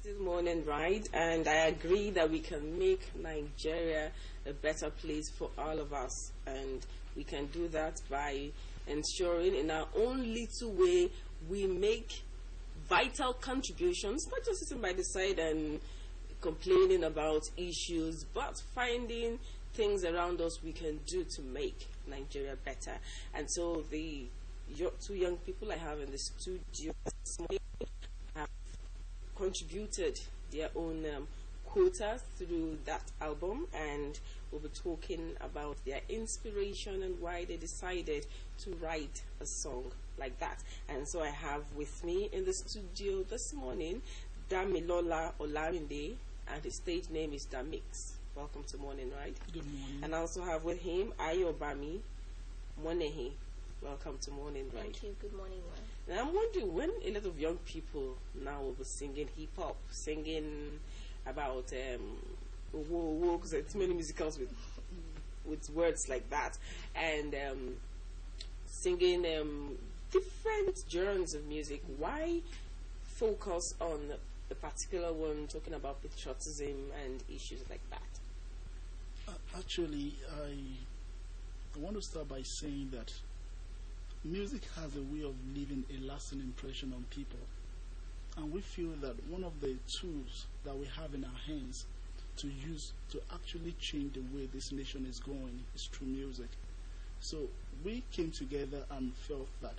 Still morning, right? And I agree that we can make Nigeria a better place for all of us. And we can do that by ensuring in our own little way we make vital contributions, not just sitting by the side and complaining about issues, but finding things around us we can do to make Nigeria better. And so the two young people I have in the studio this morning have contributed their own quota through that album, and we'll be talking about their inspiration and why they decided to write a song like that. And so I have with me in the studio this morning Damilola Olamide, and his stage name is Damix. Welcome to Morning, right? Good morning. And I also have with him Ayobami Monehi. Welcome to Morning, right? Thank you. Good morning, man. And I'm wondering when a lot of young people now will be singing hip hop, singing about because there's too many musicals with words like that, and singing different genres of music. Why focus on a particular one, talking about patriotism and issues like that? Actually, I want to start by saying that music has a way of leaving a lasting impression on people. And we feel that one of the tools that we have in our hands to use to actually change the way this nation is going is through music. So we came together and felt that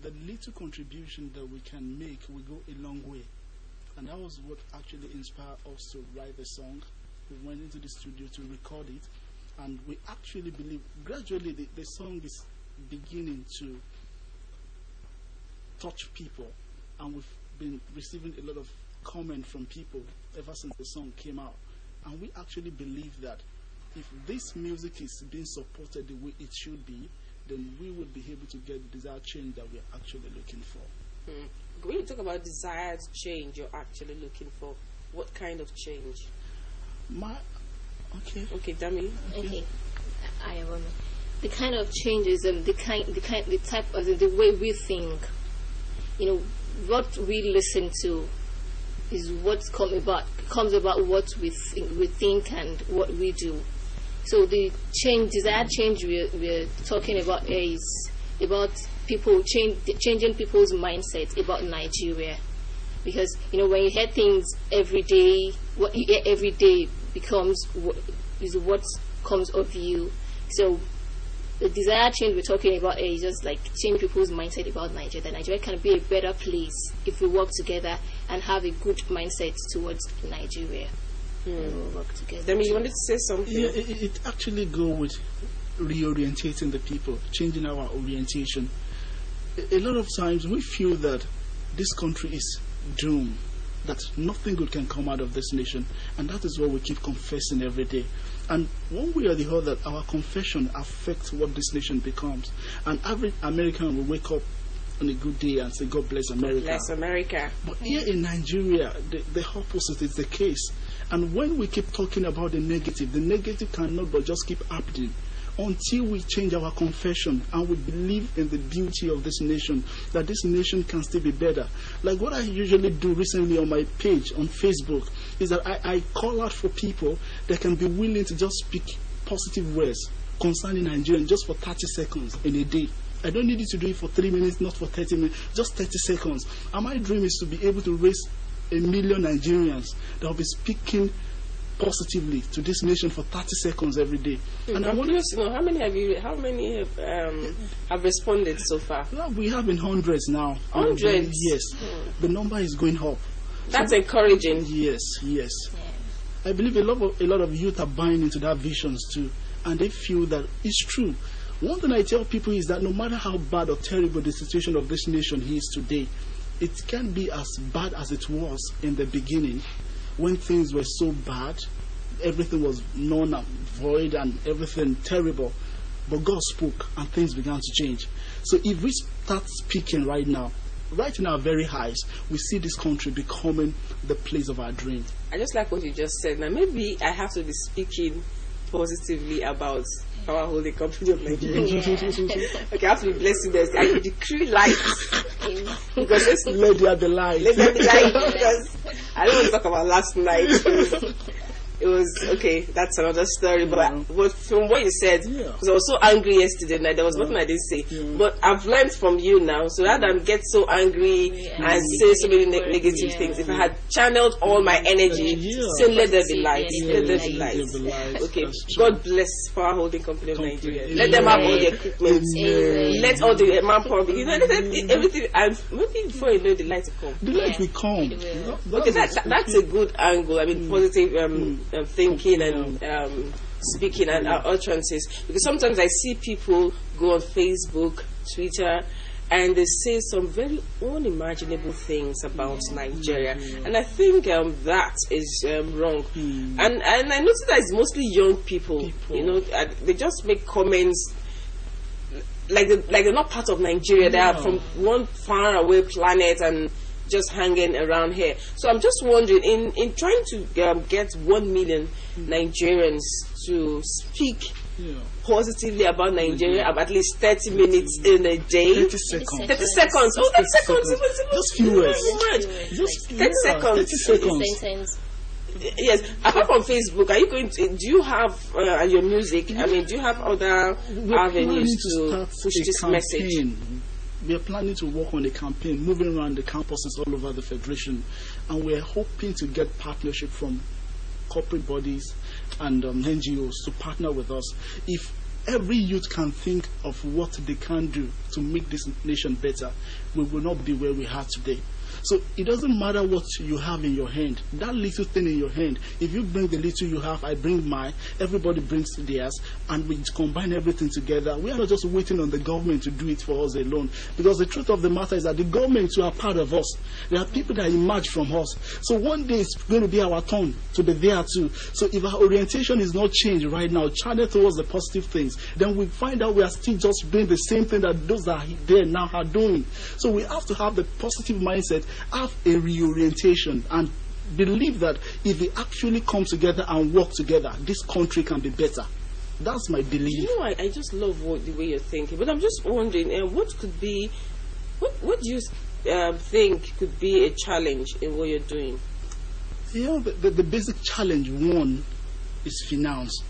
the little contribution that we can make will go a long way. And that was what actually inspired us to write the song. We went into the studio to record it, and we actually believe gradually the song is beginning to touch people, and we've been receiving a lot of comment from people ever since the song came out. And we actually believe that if this music is being supported the way it should be, then we would be able to get the desired change that we're actually looking for. When you talk about desired change you're actually looking for, what kind of change? Okay, Dami. Okay, I am. The kind of changes, the type of the way we think. You know, what we listen to is what comes about what we think and what we do. So the desired change we're talking about is about people changing people's mindset about Nigeria, because when you hear things every day, what you hear every day becomes what comes of you. So the desired change we're talking about is just like change people's mindset about Nigeria. That Nigeria can be a better place if we work together and have a good mindset towards Nigeria. We'll work together. Demi, you wanted to say something? Yeah, it actually go with reorientating the people, changing our orientation. A lot of times we feel that this country is doomed, that nothing good can come out of this nation, and that is what we keep confessing every day. And one way or the other, our confession affects what this nation becomes. And every American will wake up on a good day and say, God bless America. Bless America. But here in Nigeria, the opposite is the case. And when we keep talking about the negative cannot but just keep happening until we change our confession and we believe in the beauty of this nation, that this nation can still be better. Like what I usually do recently on my page on Facebook is that I call out for people that can be willing to just speak positive words concerning Nigeria just for 30 seconds in a day. I don't need you to do it for 3 minutes, not for 30 minutes, just 30 seconds. And my dream is to be able to raise 1 million Nigerians that will be speaking positively to this nation for 30 seconds every day. And I want to know how many have responded so far? Well, we have in hundreds now. Hundreds? Yes. The number is going up. That's encouraging. Yes. I believe a lot of youth are buying into that visions too, and they feel that it's true. One thing I tell people is that no matter how bad or terrible the situation of this nation is today, it can't be as bad as it was in the beginning, when things were so bad, everything was null and void and everything terrible. But God spoke and things began to change. So if we start speaking right now, right in our very highs, we see this country becoming the place of our dream. I just like what you just said. Now maybe I have to be speaking positively about Power Holding Company of Nigeria. Okay, I have to be blessing this. I decree light. Because let there be light. Let there be light. Because I don't want to talk about last night. It was okay. That's another story. But from what you said, because I was so angry yesterday night, there was nothing I didn't say. But I've learned from you now, so rather than get so angry and say so many negative things, if I had channeled all my energy, say let there be light, let there be light. Okay. God bless Power Holding Company of Nigeria. Let them have all the equipment. Let all the manpower be. Let everything. And maybe before you know, the light will come. The light will come. Okay, that's a good angle. I mean, positive. Thinking and speaking and our utterances, because sometimes I see people go on Facebook, Twitter, and they say some very unimaginable things about Nigeria, and I think that is wrong. And I notice that it's mostly young people. You know, they just make comments like they're not part of Nigeria. They are from one far away planet and just hanging around here. So I'm just wondering, in trying to get 1 million Nigerians to speak positively about Nigeria, at least 30 minutes in a day. 30 seconds. 30 seconds. Oh, 30 seconds. Just few words. Just 30 seconds. 30 seconds. Yes. Apart from Facebook, are you going to? Do you have your music? I mean, do you have other avenues to push this message? We are planning to work on a campaign, moving around the campuses all over the Federation, and we are hoping to get partnership from corporate bodies and NGOs to partner with us. If every youth can think of what they can do to make this nation better, we will not be where we are today. So it doesn't matter what you have in your hand. That little thing in your hand, if you bring the little you have, I bring mine, everybody brings theirs, and we combine everything together. We are not just waiting on the government to do it for us alone. Because the truth of the matter is that the government too are part of us. There are people that emerge from us. So one day it's going to be our turn to be there too. So if our orientation is not changed right now, channel towards the positive things, then we find out we are still just doing the same thing that those that are there now are doing. So we have to have the positive mindset, have a reorientation, and believe that if we actually come together and work together, this country can be better. That's my belief. You know, I just love the way you're thinking, but I'm just wondering, what could be, what do you think could be a challenge in what you're doing? Yeah, the basic challenge, one, is finance.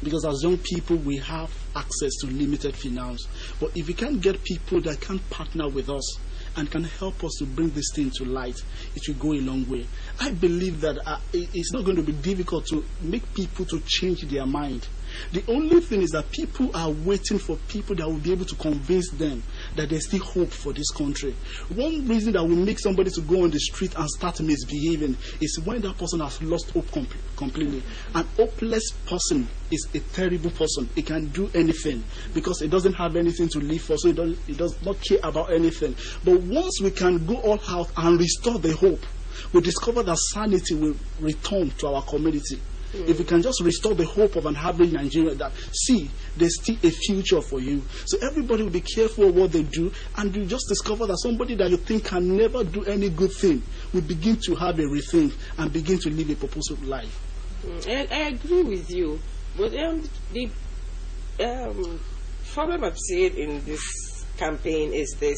Because as young people, we have access to limited finance. But if we can't get people that can partner with us and can help us to bring this thing to light, it will go a long way. I believe that it's not going to be difficult to make people to change their mind. The only thing is that people are waiting for people that will be able to convince them that there's still hope for this country. One reason that will make somebody to go on the street and start misbehaving is when that person has lost hope completely. An hopeless person is a terrible person. It can do anything because it doesn't have anything to live for, so it does not care about anything. But once we can go all out and restore the hope, we discover that sanity will return to our community. If we can just restore the hope of an average Nigerian, that see, there's still a future for you. So everybody will be careful of what they do, and you just discover that somebody that you think can never do any good thing will begin to have a rethink and begin to live a purposeful life. I agree with you, but the problem I'm seeing in this campaign is this.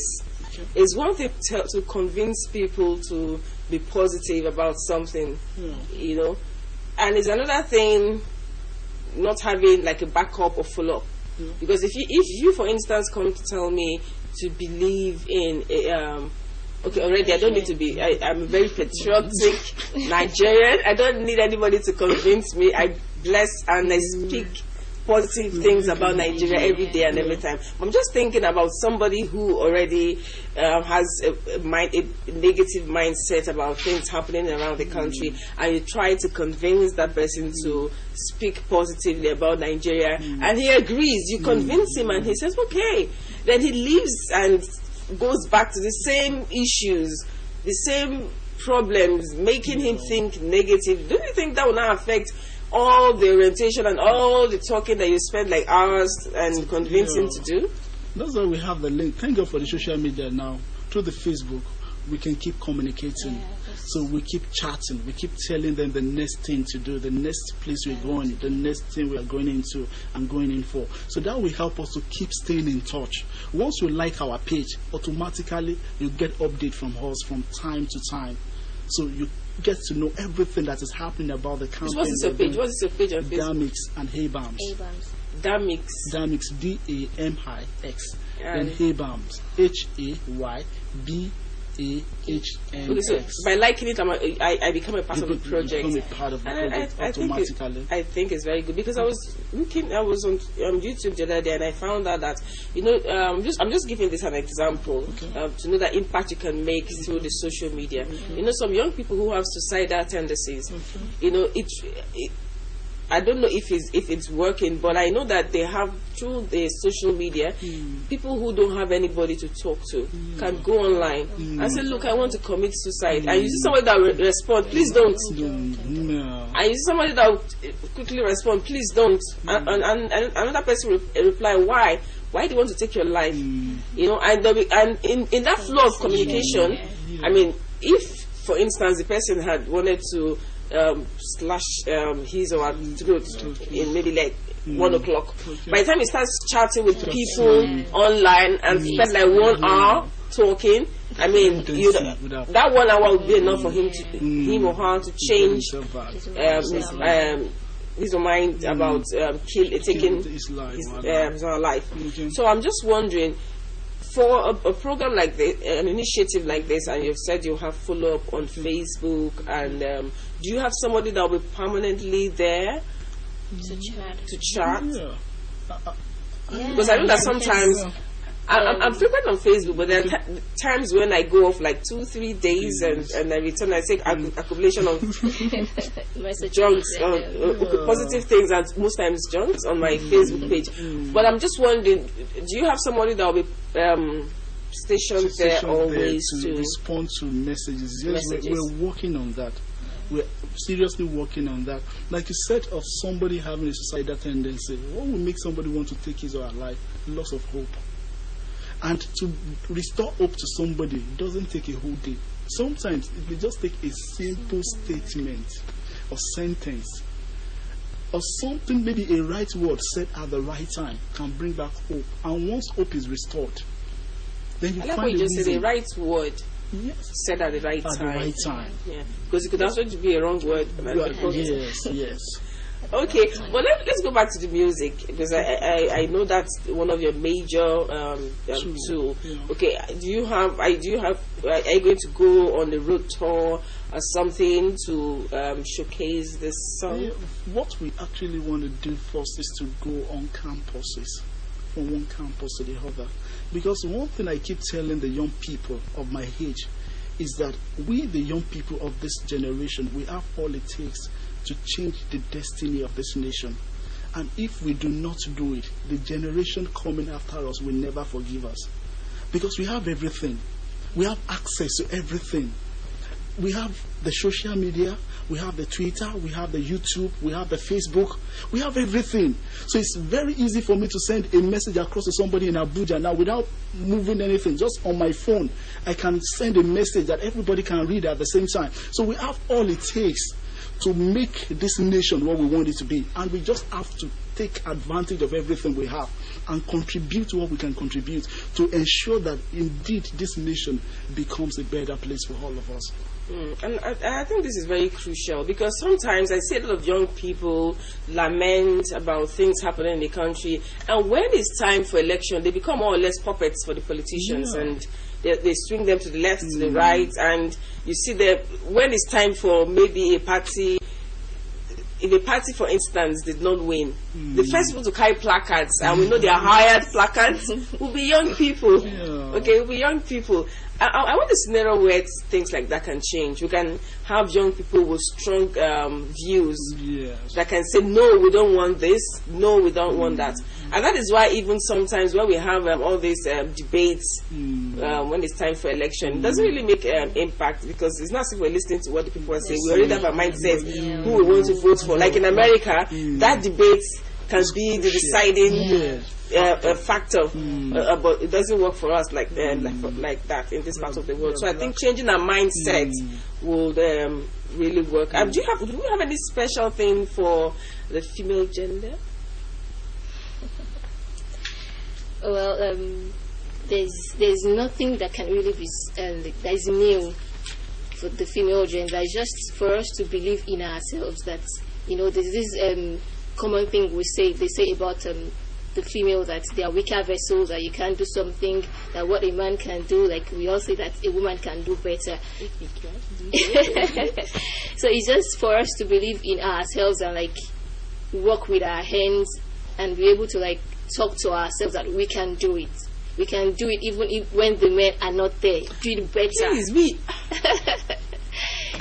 It's one thing to convince people to be positive about something, you know, and it's another thing not having like a backup or follow-up. Because if you, for instance, come to tell me to believe in okay, already I don't need to be. I'm a very patriotic Nigerian. I don't need anybody to convince me. I bless and I speak positive things about Nigeria every day and every time. I'm just thinking about somebody who already has a negative mindset about things happening around the country, and you try to convince that person to speak positively about Nigeria, and he agrees. You convince him, and he says, "Okay." Then he leaves and goes back to the same issues, the same problems, making him think negative. Don't you think that will not affect all the orientation and all the talking that you spend like hours and convince him to do? That's why we have the link. Thank God for the social media now. Through the Facebook, we can keep communicating. So we keep chatting. We keep telling them the next thing to do, the next place we're going, the next thing we are going into and going in for. So that will help us to keep staying in touch. Once you like our page, automatically you get update from us from time to time. So you get to know everything that is happening about the campaign. What's your page? What's your page on Facebook? Damix and Haybahms. Damix. Damix, Damix. Then Haybahms, Haybahms. Okay, so by liking it, I become a part of the project. Become a part of the project automatically. I think it's very good, because I was on YouTube the other day, and I found out that, you know, I'm just giving this an example to know the impact you can make through the social media. You know, some young people who have suicidal tendencies, you know, I don't know if it's working, but I know that they have, through the social media, people who don't have anybody to talk to can go online and say, look, I want to commit suicide. And you see somebody that will respond, please don't. And you see somebody that will quickly respond, please don't. And another person will reply, why? Why do you want to take your life? You know, and in that flow of communication, I mean, if, for instance, the person had wanted to slash his or her throat in maybe like 1 o'clock. By the time he starts chatting with people online and spend like 1 hour talking, I mean, that 1 hour would be enough for him or her to change his mind about taking his own life. So I'm just wondering, for a program like this, an initiative like this, and you've said you have follow-up on Facebook, and do you have somebody that will be permanently there to chat? Because I know that sometimes I'm frequent on Facebook, but there are times when I go off like 2-3 days and I return. I say accumulation of junks, positive things, and most times junks on my Facebook page. But I'm just wondering, do you have somebody that will be stationed there always to respond to messages? Yes, we're working on that. We're seriously working on that. Like you said, of somebody having a suicidal tendency, what will make somebody want to take his or her life? Loss of hope. And to restore hope to somebody doesn't take a whole day. Sometimes it may just take a simple statement or sentence or something, maybe a right word said at the right time, can bring back hope. And once hope is restored, then you find you just say the right word. Yes. Said at the right time. At the right time. Yeah. Because it could also be a wrong word. Yes. Okay, well let's go back to the music, because I know that's one of your major tool. Yeah. Okay, are you going to go on the road tour or something to showcase this song? Yeah, what we actually want to do first is to go on campuses, from one campus to the other, because one thing I keep telling the young people of my age is that we, the young people of this generation, we have all it takes to change the destiny of this nation. And if we do not do it, the generation coming after us will never forgive us. Because we have everything. We have access to everything. We have the social media, we have the Twitter, we have the YouTube, we have the Facebook, we have everything. So it's very easy for me to send a message across to somebody in Abuja now without moving anything. Just on my phone, I can send a message that everybody can read at the same time. So we have all it takes to make this nation what we want it to be. And we just have to take advantage of everything we have and contribute to what we can contribute to ensure that indeed this nation becomes a better place for all of us. And I think this is very crucial, because sometimes I see a lot of young people lament about things happening in the country, and when it's time for election, they become more or less puppets for the politicians, and they swing them to the left, to the right, and you see that when it's time for maybe a party, if a party, for instance, did not win, the first people to carry placards, and we know they are hired placards, will be young people. Okay, will be young people. I want a scenario where things like that can change. We can have young people with strong views that can say, no, we don't want this, no, we don't want that. And that is why even sometimes when we have all these debates, when it's time for election, it doesn't really make impact, because it's not as if we're listening to what the people are saying. We already have our mindset who we want to vote for. Like in America, that debate can be the deciding factor, but it doesn't work for us like that in this part of the world. So I think changing our mindset would really work. Do you have any special thing for the female gender? Well, there's nothing that can really be that is new for the female gender is just for us to believe in ourselves. That there's this common thing they say about the female, that they are weaker vessels, that you can't do something that what a man can do. Like we all say that a woman can do better. So it's just for us to believe in ourselves and like work with our hands and be able to like talk to ourselves that we can do it. We can do it even if when the men are not there. Do it better. Please, we.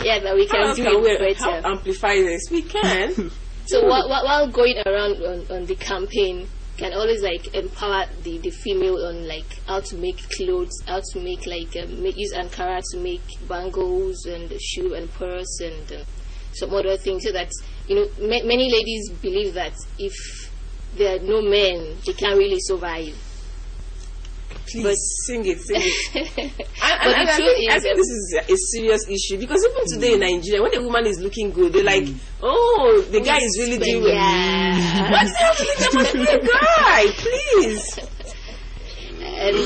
Yeah, that we can do it better. How amplify this? We can. So while going around on the campaign, can always like empower the female on like how to make clothes, how to make like use Ankara to make bangles and shoe and purse and some other things, so that many ladies believe that if there are no men, they can't really survive. Please sing it. I think this is a serious issue, because even today in Nigeria, when a woman is looking good, they're like, "Oh, the guy is really doing well." Yeah. What's happening about the guy? Please. And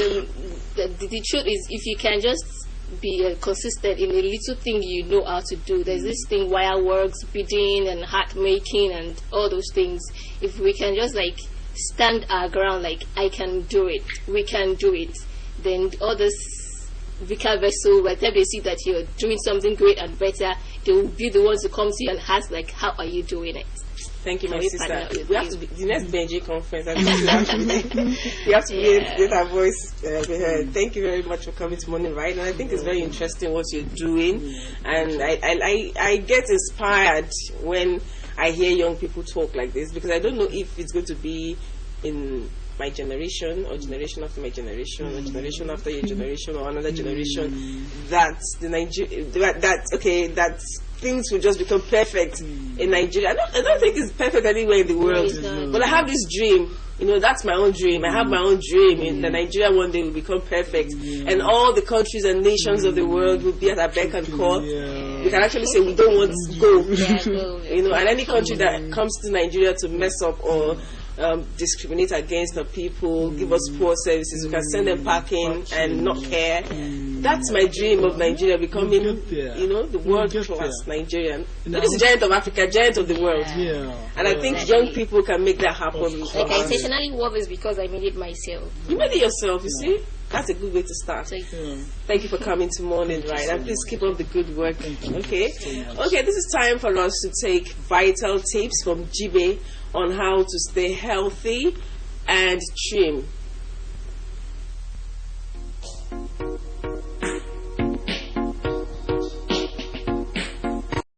the truth is, if you can just be consistent in a little thing you know how to do, there's this thing, wire works, beading and hat making and all those things. If we can just like stand our ground, like I can do it, we can do it, then all this weaker vessel, by the time they see that you're doing something great and better, they will be the ones to come to you and ask like, how are you doing it? Thank you, my sister. We have to be the next Benji conference. I think we have to get our voice heard. Thank you very much for coming to Morning Right, and I think it's very interesting what you're doing, and I get inspired when I hear young people talk like this, because I don't know if it's going to be in my generation or generation after my generation or generation after your generation or another generation that that things will just become perfect in Nigeria. I don't think it's perfect anywhere in the world, but I have this dream. That's my own dream. I have my own dream that Nigeria one day will become perfect, and all the countries and nations of the world will be at our beck and call. We can actually say we don't want to go. And any country that comes to Nigeria to mess up or discriminate against the people, give us poor services, we can send them packing and not care. That's my dream of Nigeria becoming, the world class Nigerian. Not just giant of Africa, giant of the world. And I think young people can make that happen. Like I intentionally wore this because I made it myself. You made it yourself, you see? That's a good way to start. Thank you for coming to Morning Right, and please keep up the good work. Okay, this is time for us to take vital tips from Jibe on how to stay healthy and trim.